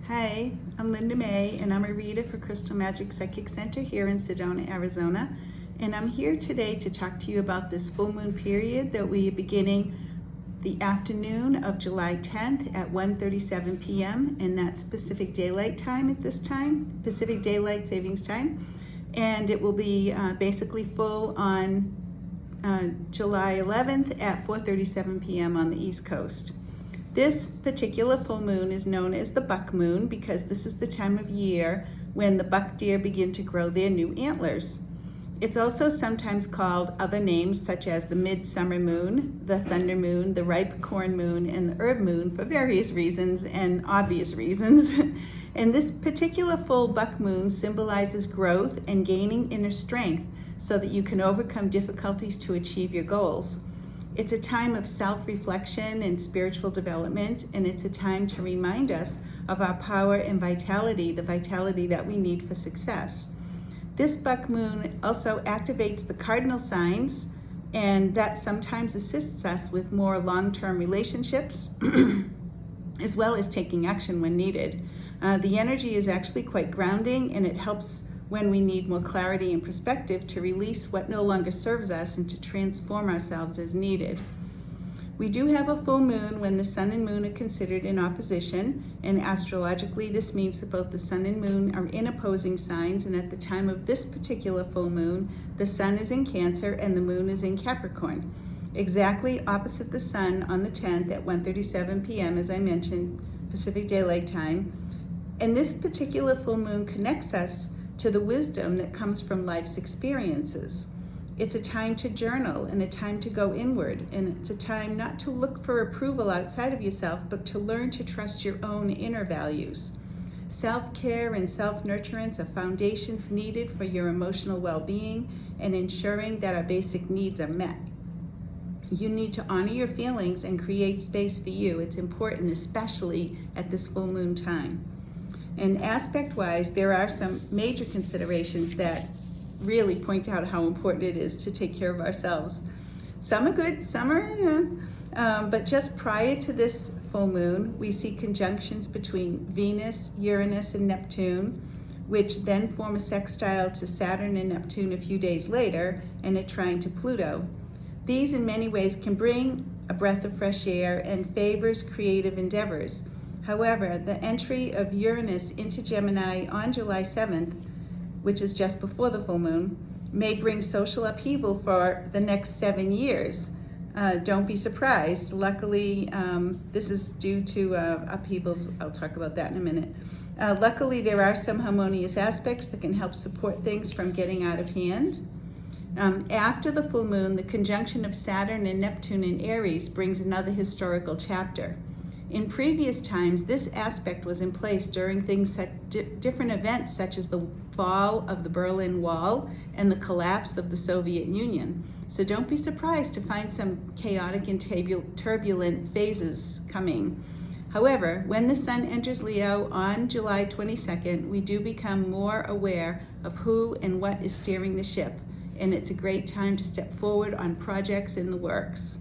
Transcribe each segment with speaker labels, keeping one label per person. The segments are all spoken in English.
Speaker 1: Hi, I'm Linda Mae, and I'm a reader for Crystal Magic Psychic Center here in Sedona, Arizona. And I'm here today to talk to you about this full moon period that we are beginning the afternoon of July 10th at 1:37 p.m. and that's Pacific Daylight Time at this time, Pacific Daylight Savings Time. And it will be basically full on July 11th at 4:37 p.m. on the East Coast. This particular full moon is known as the buck moon because this is the time of year when the buck deer begin to grow their new antlers. It's also sometimes called other names such as the Midsummer Moon, the Thunder Moon, the Ripe Corn Moon, and the Herb Moon for various reasons and obvious reasons. And this particular full buck moon symbolizes growth and gaining inner strength so that you can overcome difficulties to achieve your goals. It's a time of self-reflection and spiritual development, and it's a time to remind us of our power and vitality, the vitality that we need for success. This buck moon also activates the cardinal signs, and that sometimes assists us with more long-term relationships, as well as taking action when needed. The energy is actually quite grounding, and it helps when we need more clarity and perspective to release what no longer serves us and to transform ourselves as needed. We do have a full moon when the sun and moon are considered in opposition, and astrologically this means that both the sun and moon are in opposing signs, and at the time of this particular full moon, the sun is in Cancer and the moon is in Capricorn. Exactly opposite the sun on the 10th at 1:37 p.m., as I mentioned, Pacific Daylight Time. And this particular full moon connects us to the wisdom that comes from life's experiences. It's a time to journal and a time to go inward, and it's a time not to look for approval outside of yourself, but to learn to trust your own inner values. Self-care and self-nurturance are foundations needed for your emotional well-being and ensuring that our basic needs are met. You need to honor your feelings and create space for you. It's important, especially at this full moon time. And aspect-wise, there are some major considerations that really point out how important it is to take care of ourselves. Some are good, some are, but just prior to this full moon, we see conjunctions between Venus, Uranus, and Neptune, which then form a sextile to Saturn and Neptune a few days later, and a trine to Pluto. These in many ways can bring a breath of fresh air and favors creative endeavors. However, the entry of Uranus into Gemini on July 7th, which is just before the full moon, may bring social upheaval for the next 7 years. Don't be surprised. Luckily, this is due to upheavals. I'll talk about that in a minute. Luckily, there are some harmonious aspects that can help support things from getting out of hand. After the full moon, the conjunction of Saturn and Neptune in Aries brings another historical chapter. In previous times, this aspect was in place during different events such as the fall of the Berlin Wall and the collapse of the Soviet Union. So don't be surprised to find some chaotic and turbulent phases coming. However, when the sun enters Leo on July 22nd, we do become more aware of who and what is steering the ship, and it's a great time to step forward on projects in the works.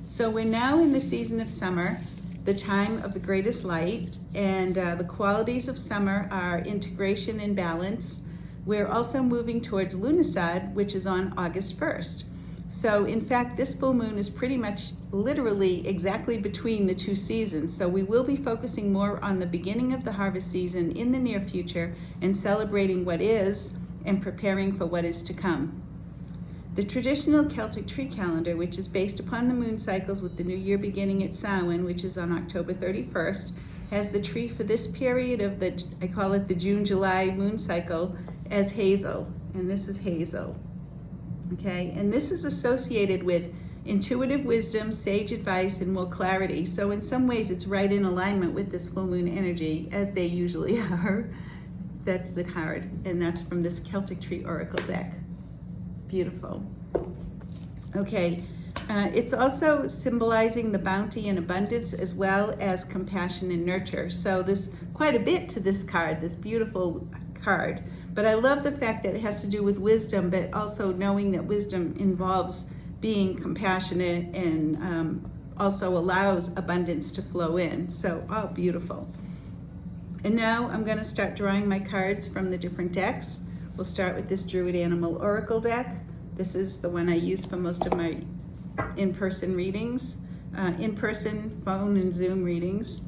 Speaker 1: So we're now in the season of summer, the time of the greatest light, and the qualities of summer are integration and balance. We're also moving towards Lunisad, which is on August 1st. So in fact, this full moon is pretty much literally exactly between the two seasons. So we will be focusing more on the beginning of the harvest season in the near future and celebrating what is and preparing for what is to come. The traditional Celtic tree calendar, which is based upon the moon cycles with the new year beginning at Samhain, which is on October 31st, has the tree for this period of I call it the June-July moon cycle, as hazel. And this is hazel. Okay, and this is associated with intuitive wisdom, sage advice, and more clarity. So in some ways, it's right in alignment with this full moon energy, as they usually are. That's the card, and that's from this Celtic tree oracle deck. Beautiful. Okay, it's also symbolizing the bounty and abundance as well as compassion and nurture. So there's quite a bit to this card, this beautiful card. But I love the fact that it has to do with wisdom, but also knowing that wisdom involves being compassionate and also allows abundance to flow in. So, oh, beautiful. And now I'm going to start drawing my cards from the different decks. We'll start with this Druid Animal Oracle deck. This is the one I use for most of my in-person readings, in-person phone and Zoom readings.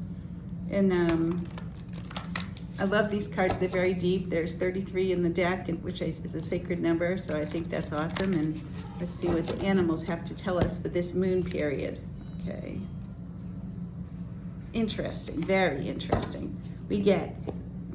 Speaker 1: And I love these cards. They're very deep. There's 33 in the deck, which is a sacred number, so I think that's awesome. And let's see what the animals have to tell us for this moon period. Okay. Interesting, very interesting. We get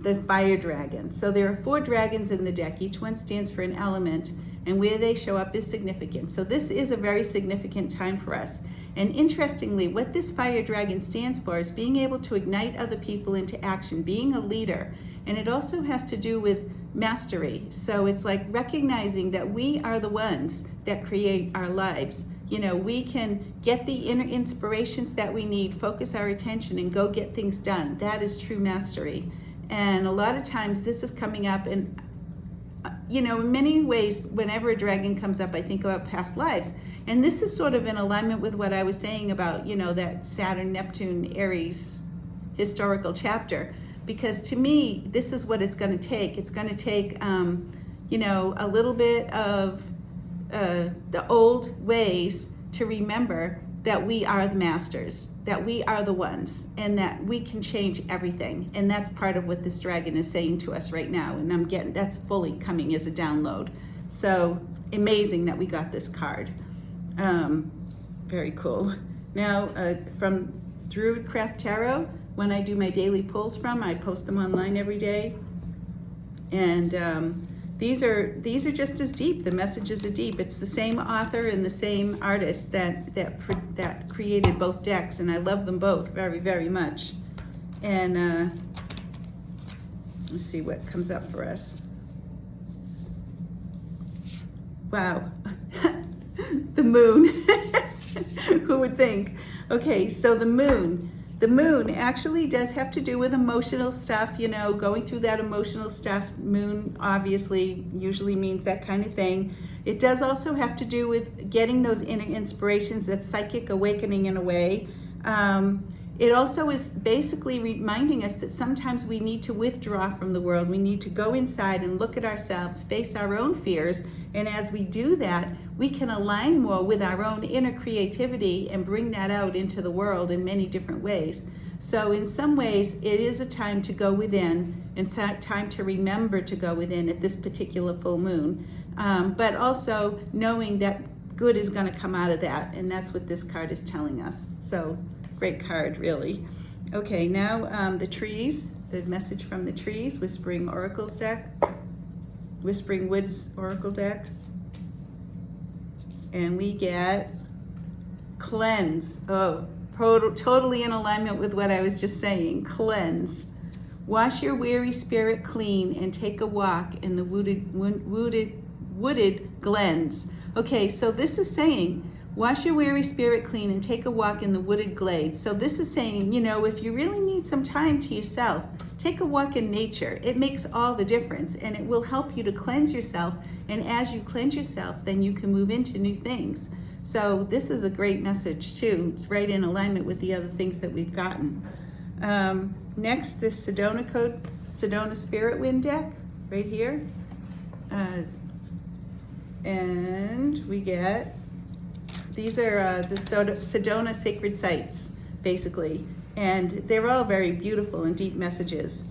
Speaker 1: the fire dragon. So there are 4 dragons in the deck. Each one stands for an element, and where they show up is significant. So this is a very significant time for us. And interestingly, what this fire dragon stands for is being able to ignite other people into action, being a leader. And it also has to do with mastery. So it's like recognizing that we are the ones that create our lives. You know, we can get the inner inspirations that we need, focus our attention, and go get things done. That is true mastery. And a lot of times this is coming up, and you know, in many ways, whenever a dragon comes up, I think about past lives. And this is sort of in alignment with what I was saying about, you know, that Saturn, Neptune, Aries historical chapter. Because to me, this is what it's going to take. It's going to take, you know, a little bit of the old ways to remember that we are the masters, that we are the ones, and that we can change everything. And that's part of what this dragon is saying to us right now. And I'm getting, that's fully coming as a download. So amazing that we got this card. Very cool. Now, from Druidcraft Tarot, when I do my daily pulls from, I post them online every day. And these are just as deep. The messages are deep. It's the same author and the same artist that created both decks, and I love them both very, very much. And let's see what comes up for us. Wow, the moon. Who would think? Okay, so the moon. The moon actually does have to do with emotional stuff, you know, going through that emotional stuff. Moon obviously usually means that kind of thing. It does also have to do with getting those inner inspirations, that psychic awakening in a way. It also is basically reminding us that sometimes we need to withdraw from the world. We need to go inside and look at ourselves, face our own fears. And as we do that, we can align more with our own inner creativity and bring that out into the world in many different ways. So in some ways, it is a time to go within, and time to remember to go within at this particular full moon. But also knowing that good is going to come out of that. And that's what this card is telling us. So great card, really. Okay, now the trees, the message from the trees, Whispering Oracles deck, Whispering Woods Oracle deck. And we get cleanse. Oh, totally in alignment with what I was just saying. Cleanse. Wash your weary spirit clean and take a walk in the wooded glens. Okay, so this is saying, wash your weary spirit clean and take a walk in the wooded glades. So this is saying, you know, if you really need some time to yourself, take a walk in nature. It makes all the difference, and it will help you to cleanse yourself. And as you cleanse yourself, then you can move into new things. So this is a great message too. It's right in alignment with the other things that we've gotten. Next, this Sedona Spirit Wind deck right here. And we get, these are the Sedona sacred sites, basically. And they're all very beautiful and deep messages.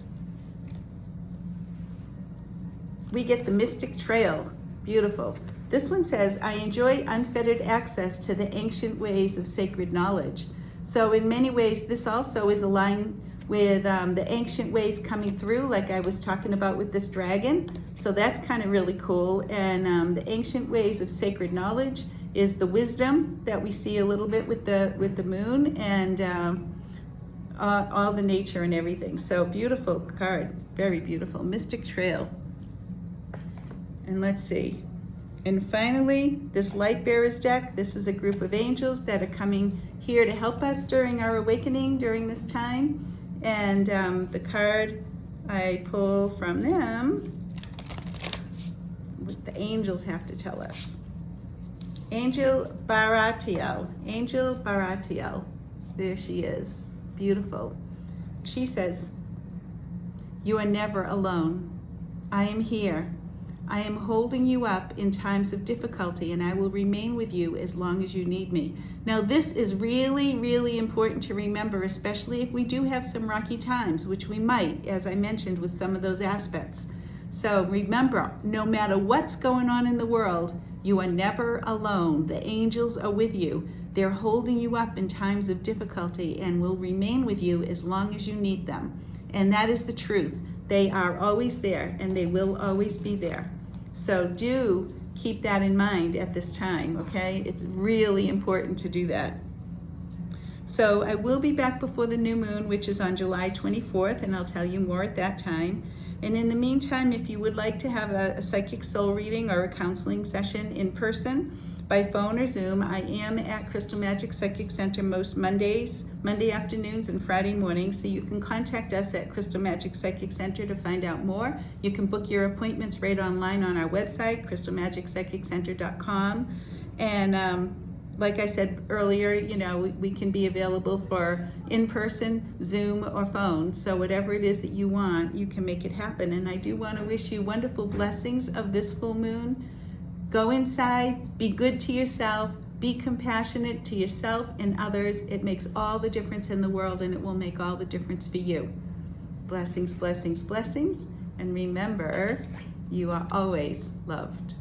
Speaker 1: We get the Mystic Trail, beautiful. This one says, I enjoy unfettered access to the ancient ways of sacred knowledge. So in many ways, this also is aligned with the ancient ways coming through, like I was talking about with this dragon. So that's kind of really cool. And the ancient ways of sacred knowledge is the wisdom that we see a little bit with the moon, and all the nature and everything. So beautiful card, very beautiful. Mystic Trail. And let's see. And finally, this Light Bearers deck. This is a group of angels that are coming here to help us during our awakening during this time. And the card I pull from them, what the angels have to tell us. Angel Baratiel. Angel Baratiel. There she is. Beautiful. She says, You are never alone. I am here. I am holding you up in times of difficulty, and I will remain with you as long as you need me. Now, this is really, really important to remember, especially if we do have some rocky times, which we might, as I mentioned, with some of those aspects. So remember, no matter what's going on in the world, you are never alone. The angels are with you. They're holding you up in times of difficulty and will remain with you as long as you need them. And that is the truth. They are always there, and they will always be there. So do keep that in mind at this time, okay? It's really important to do that. So I will be back before the new moon, which is on July 24th, and I'll tell you more at that time. And in the meantime, if you would like to have a psychic soul reading or a counseling session in person, by phone or Zoom, I am at Crystal Magic Psychic Center most Monday afternoons and Friday mornings, so you can contact us at Crystal Magic Psychic Center to find out more. You can book your appointments right online on our website, crystalmagicpsychiccenter.com. And like I said earlier, you know, we can be available for in-person, Zoom, or phone. So whatever it is that you want, you can make it happen. And I do want to wish you wonderful blessings of this full moon. Go inside, be good to yourself, be compassionate to yourself and others. It makes all the difference in the world, and it will make all the difference for you. Blessings, blessings, blessings. And remember, you are always loved.